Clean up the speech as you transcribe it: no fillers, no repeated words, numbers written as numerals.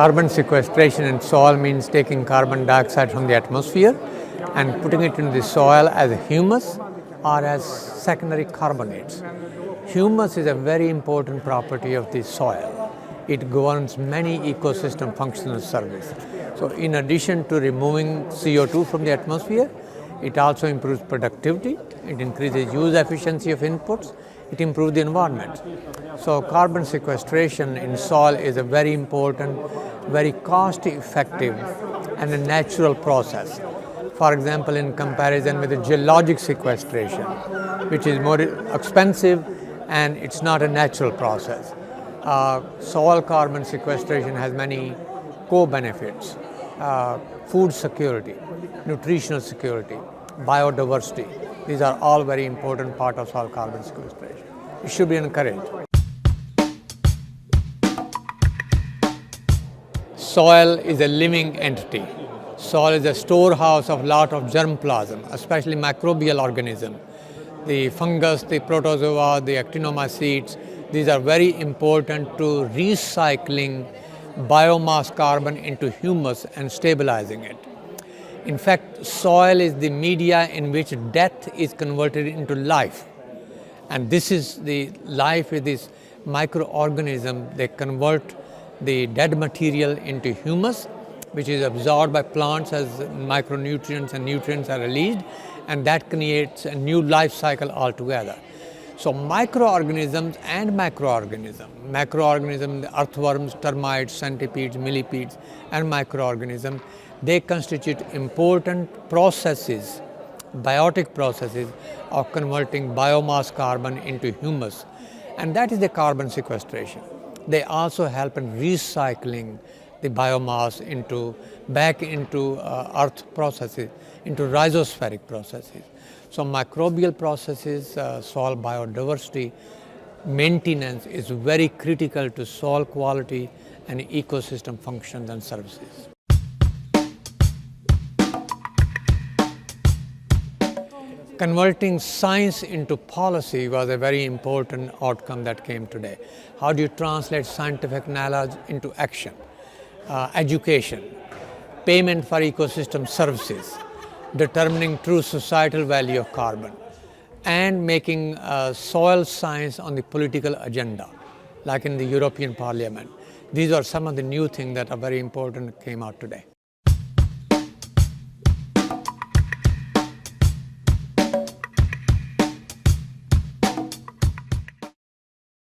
Carbon sequestration in soil means taking carbon dioxide from the atmosphere and putting it in the soil as humus or as secondary carbonates. Humus is a very important property of the soil. It governs many ecosystem functional services. So in addition to removing CO2 from the atmosphere, it also improves productivity, it increases use efficiency of inputs, it improves the environment. So carbon sequestration in soil is a very important, very cost-effective and a natural process. For example, in comparison with the geologic sequestration, which is more expensive and it's not a natural process. Soil carbon sequestration has many co-benefits: food security, nutritional security, biodiversity. These are all very important part of soil carbon sequestration. It should be encouraged. Soil is a living entity. Soil is a storehouse of lot of germplasm, especially microbial organisms. The fungus, the protozoa, the actinomycetes, these are very important to recycling biomass carbon into humus and stabilizing it. In fact, soil is the media in which death is converted into life. And this is the life with this microorganism. They convert the dead material into humus, which is absorbed by plants as micronutrients and nutrients are released, and that creates a new life cycle altogether. So microorganisms and macroorganisms, earthworms, termites, centipedes, millipedes, and microorganisms, they constitute important processes, biotic processes of converting biomass carbon into humus, and that is the carbon sequestration. They also help in recycling the biomass back into earth processes, into rhizospheric processes. So microbial processes, soil biodiversity maintenance is very critical to soil quality and ecosystem functions and services. Converting science into policy was a very important outcome that came today. How do you translate scientific knowledge into action? Education, payment for ecosystem services, determining true societal value of carbon, and making soil science on the political agenda, like in the European Parliament. These are some of the new things that are very important that came out today.